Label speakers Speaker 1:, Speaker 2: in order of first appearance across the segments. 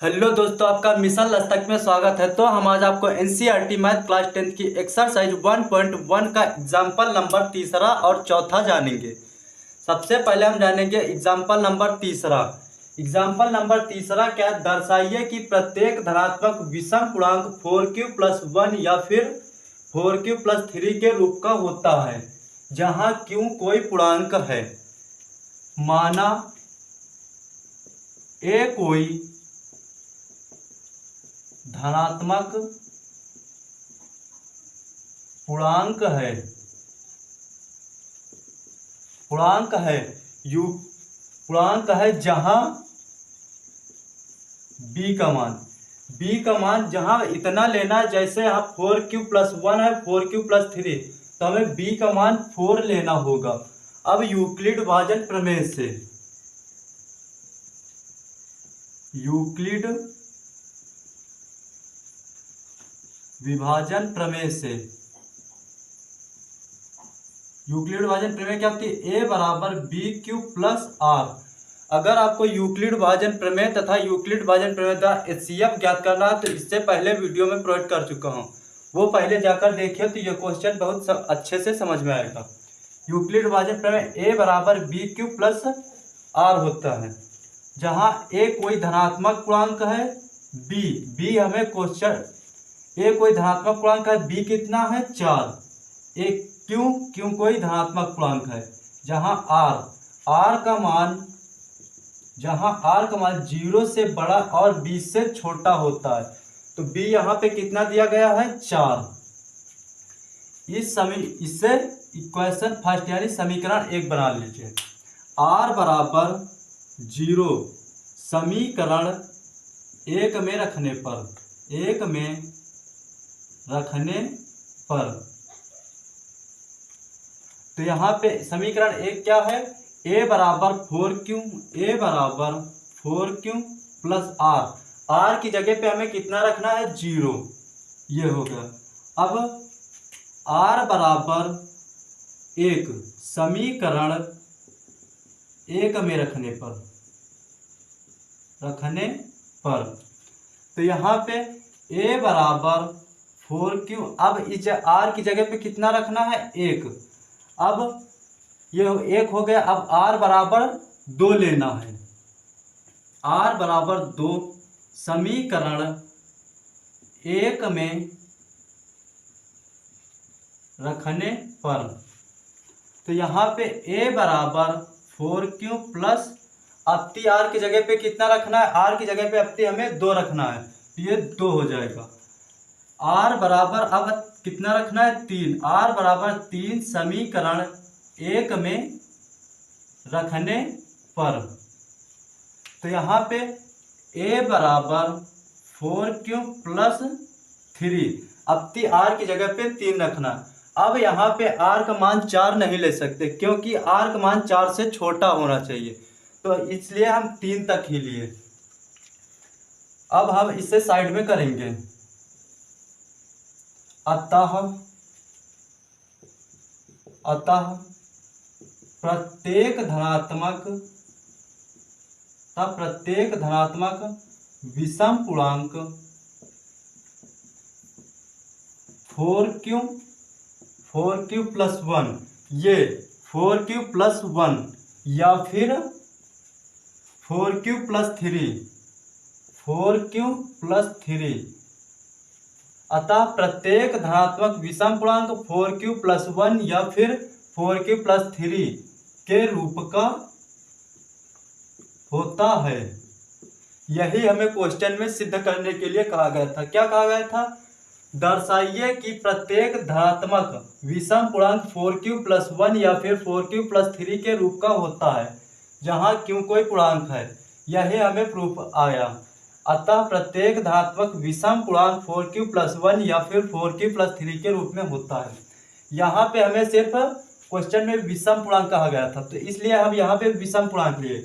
Speaker 1: Hello दोस्तों, आपका mission लस्तक में स्वागत है। तो हम आज आपको एनसीईआरटी मैथ क्लास 10 की एक्सरसाइज 1.1 का एग्जाम्पल नंबर तीसरा और चौथा जानेंगे। सबसे पहले हम जानेंगे एग्जाम्पल नंबर तीसरा। एग्जाम्पल नंबर तीसरा क्या है? दर्शाइए कि प्रत्येक धनात्मक विषम पूर्णांक 4q + 1 या फिर 4q + 3 के रूप का होता है जहाँ q कोई पूर्णांक है। माना ए कोई धनात्मक पूर्णांक है यू पूर्णांक है जहां b का मान जहां इतना लेना है। जैसे यहाँ 4q + 1 है, 4q + 3, तो हमें b का मान 4 लेना होगा। अब यूक्लिड विभाजन प्रमेय क्या होती है? a बराबर bq + r। अगर आपको यूक्लिड विभाजन प्रमेय तथा यूक्लिड विभाजन प्रमेय द्वारा HCF ज्ञात करना है तो इससे पहले वीडियो में प्रोवाइड कर चुका हूँ, वो पहले जाकर देखिए तो ये क्वेश्चन बहुत अच्छे से समझ में आएगा। यूक्लिड विभाजन प्रमेय a बराबर bq + r होता है जहाँ a कोई धनात्मक पूर्णांक है, b हमें क्वेश्चन a कोई धनात्मक पूर्णांक है, b कितना है 4, एक क्यों कोई धनात्मक पूर्णांक है जहां r का मान 0 से बड़ा और 20 से छोटा होता है। तो b यहाँ पे कितना दिया गया है 4। इससे इक्वेशन फर्स्ट यानी समीकरण 1 बना लीजिए। r बराबर 0 समीकरण 1 में रखने पर तो यहाँ पे समीकरण 1 क्या है? a बराबर 4q + r की जगह पे हमें कितना रखना है 0, ये हो गया। अब r बराबर 1 समीकरण 1 में रखने पर तो यहाँ पे a बराबर 4q, अब इस r की जगह पे कितना रखना है 1। अब ये 1 हो गया। अब r बराबर 2 लेना है, r बराबर 2 समीकरण 1 में रखने पर तो यहाँ पे a बराबर 4q + अपती r की जगह पे कितना रखना है? r की जगह पे अपती हमें 2 रखना है, ये 2 हो जाएगा। r बराबर अब कितना रखना है 3, r बराबर 3 समीकरण 1 में रखने पर तो यहाँ पे a बराबर 4q + 3, अपती r की जगह पे 3 रखना। अब यहाँ पे r का मान 4 नहीं ले सकते क्योंकि r का मान 4 से छोटा होना चाहिए, तो इसलिए हम 3 तक ही लिए। अब हम इसे साइड में करेंगे। अतः प्रत्येक धनात्मक विषम पूर्णांक 4q + 1, ये 4q + 1 या फिर 4q + 3 अतः प्रत्येक धनात्मक विषम पूर्णांक 4q + 1 या फिर 4q + 3 के रूप का होता है। यही हमें क्वेश्चन में सिद्ध करने के लिए कहा गया था। क्या कहा गया था? दर्शाइए कि प्रत्येक धनात्मक विषम पूर्णांक 4q + 1 या फिर 4q + 3 के रूप का होता है जहां q कोई पूर्णांक है। यही हमें प्रूफ आया। अतः प्रत्येक धनात्मक विषम पूर्णांक 4q + 1 या फिर 4q + 3 के रूप में होता है। यहाँ पे हमें सिर्फ क्वेश्चन में विषम पूर्णांक कहा गया था, तो इसलिए हम यहाँ पे विषम पूर्णांक लिए।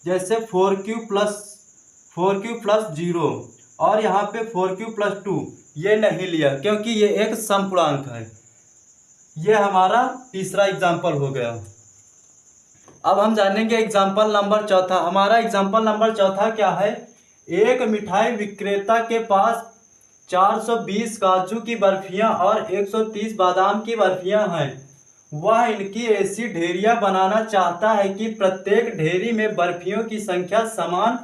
Speaker 1: जैसे 4q + 0 और यहाँ पे 4q + 2 ये नहीं लिया क्योंकि ये एक सम पूर्णांक है। ये हमारा तीसरा एग्जाम्पल हो गया। अब हम जानेंगे एग्जाम्पल नंबर चौथा। हमारा एग्जाम्पल नंबर चौथा क्या है? एक मिठाई विक्रेता के पास 420 काजू की बर्फियां और 130 बादाम की बर्फियां हैं। वह इनकी ऐसी ढेरियां बनाना चाहता है कि प्रत्येक ढेरी में बर्फियों की संख्या समान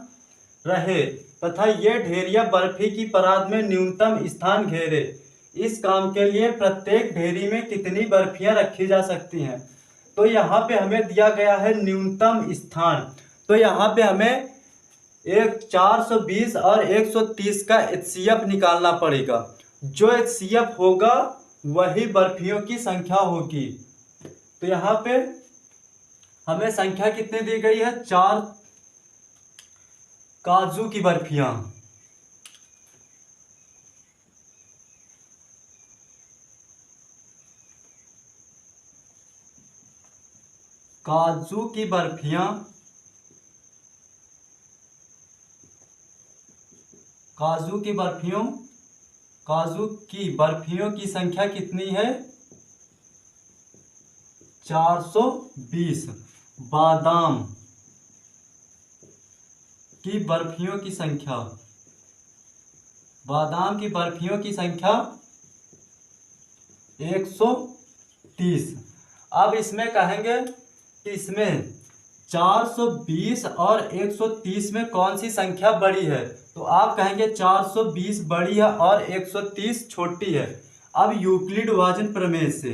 Speaker 1: रहे तथा ये ढेरियां बर्फी की परात में न्यूनतम स्थान घेरे। इस काम के लिए प्रत्येक ढेरी में कितनी बर्फियां रखी जा सकती हैं? तो यहाँ पे हमें दिया गया है न्यूनतम स्थान। तो यहाँ पे हमें एक 420 और 130 का HCF निकालना पड़ेगा। जो HCF होगा वही बर्फियों की संख्या होगी। तो यहाँ पे हमें संख्या कितनी दी गई है? 4 काजू की बर्फियां। काजू की बर्फियां, काजू की बर्फियों की संख्या कितनी है? 420। बादाम की बर्फियों की संख्या, बादाम की बर्फियों की संख्या 130। अब इसमें कहेंगे कि इसमें 420 और 130 में कौन सी संख्या बड़ी है? तो आप कहेंगे 420 बड़ी है और 130 छोटी है। अब यूक्लिड विभाजन प्रमेय से,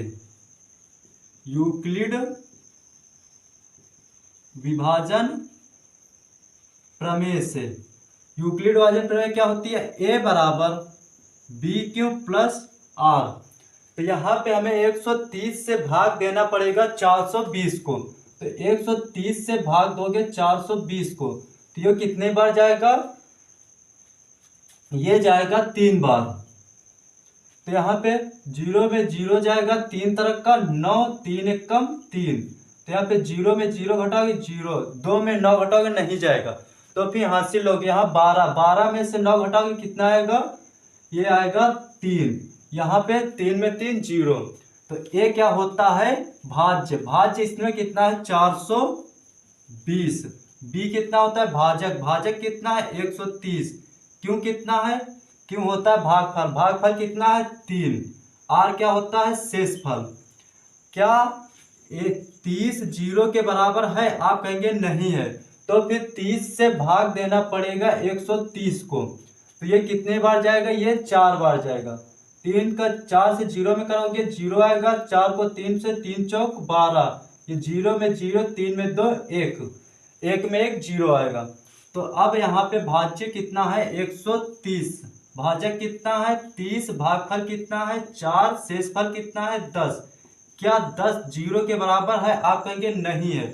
Speaker 1: यूक्लिड विभाजन प्रमेय से, यूक्लिड विभाजन प्रमेय क्या होती है? A बराबर BQ प्लस R। तो यहाँ पे हमें 130 से भाग देना पड़ेगा 420 को। तो 130 से भाग दोगे 420 को तो ये कितने बार जाएगा? ये जाएगा 3 बार। तो यहाँ पे 0 में 0 जाएगा 3 तरह का 9, 3 एकम 3। तो यहाँ पे 0 में 0 घटाओगे 0, 2 में 9 घटाओगे नहीं जाएगा। तो फिर हासिल हो गया यहाँ 12, 12 में से 9 घटाओगे कितना आएगा? ये आएगा 3। यहाँ पे 3 में 3 0। तो ये क्या होता है? भाज्य। भाज्य इसमें कितना है? 420। बी कितना होता है? भाजक। भाजक कितना है? 130। क्यों कितना है? क्यों होता है? भागफल। भागफल कितना है? 3। आर क्या होता है? शेषफल। क्या 30 0 के बराबर है? आप कहेंगे नहीं है। तो फिर 30 से भाग देना पड़ेगा 130 को। तो ये कितने बार जाएगा? ये 4 बार जाएगा। 3 का 4 से 0 में करोगे 0 आएगा। 4 को 3 से 3 चौक 12। ये 0 में 0, 3 में 2 1, 1 में 1 0 आएगा। तो अब यहाँ पे भाज्य कितना है? 130। भाजक कितना है? 30। भागफल कितना है? 4। शेषफल कितना है? 10। क्या 10 0 के बराबर है? आप कहेंगे नहीं है।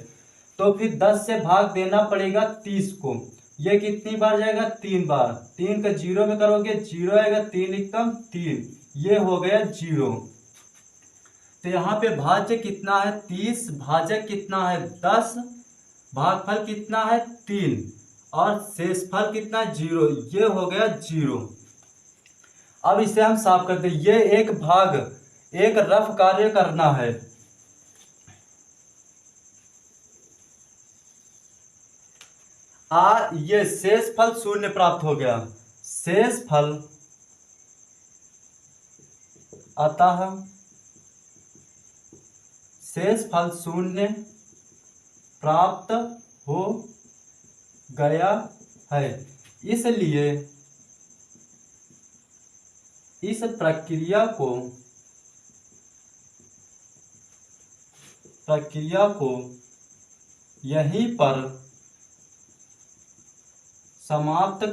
Speaker 1: तो फिर 10 से भाग देना पड़ेगा 30 को। ये कितनी बार जाएगा? 3 बार। 3 का 0 में करोगे 0 आएगा। 3 एकम 3, ये हो गया 0। तो यहाँ पे भाज्य कितना है? 30। भाजक कितना है? 10। भागफल कितना है? 3 और शेषफल कितना है? 0, ये हो गया 0। अब इसे हम साफ करते हैं। ये एक भाग, एक रफ कार्य करना है। ये शेषफल 0 प्राप्त हो गया। शेषफल अतः शेषफल 0 प्राप्त हो गया है। इसलिए इस प्रक्रिया को यहीं पर समाप्त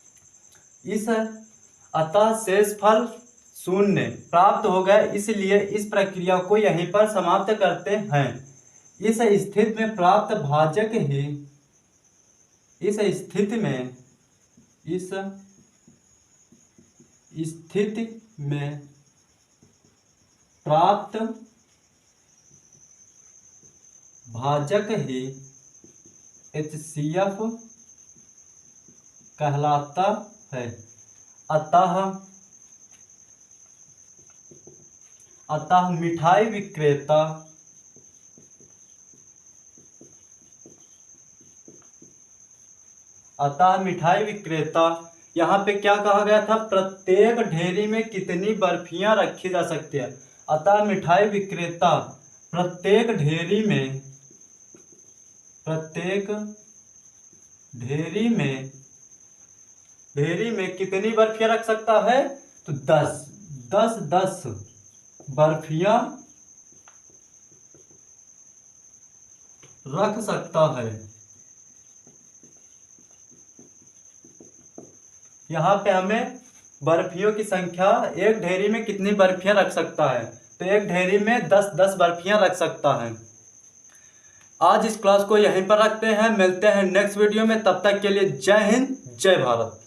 Speaker 1: करते हैं। अतः शेषफल 0 प्राप्त हो गया, इसलिए इस प्रक्रिया को यहीं पर समाप्त करते हैं। इस स्थिति में प्राप्त भाजक ही इस स्थिति में प्राप्त भाजक ही HCF कहलाता है। अतः मिठाई विक्रेता अतः मिठाई विक्रेता, यहाँ पे क्या कहा गया था, प्रत्येक ढेरी में कितनी बर्फियां रखी जा सकती है। अतः मिठाई विक्रेता प्रत्येक ढेरी में कितनी बर्फियां रख सकता है, तो 10 बर्फियां रख सकता है। यहाँ पे हमें बर्फियों की संख्या, एक ढेरी में कितनी बर्फियां रख सकता है, तो एक ढेरी में 10 बर्फियां रख सकता है। आज इस क्लास को यहीं पर रखते हैं, मिलते हैं नेक्स्ट वीडियो में, तब तक के लिए जय हिंद जय भारत।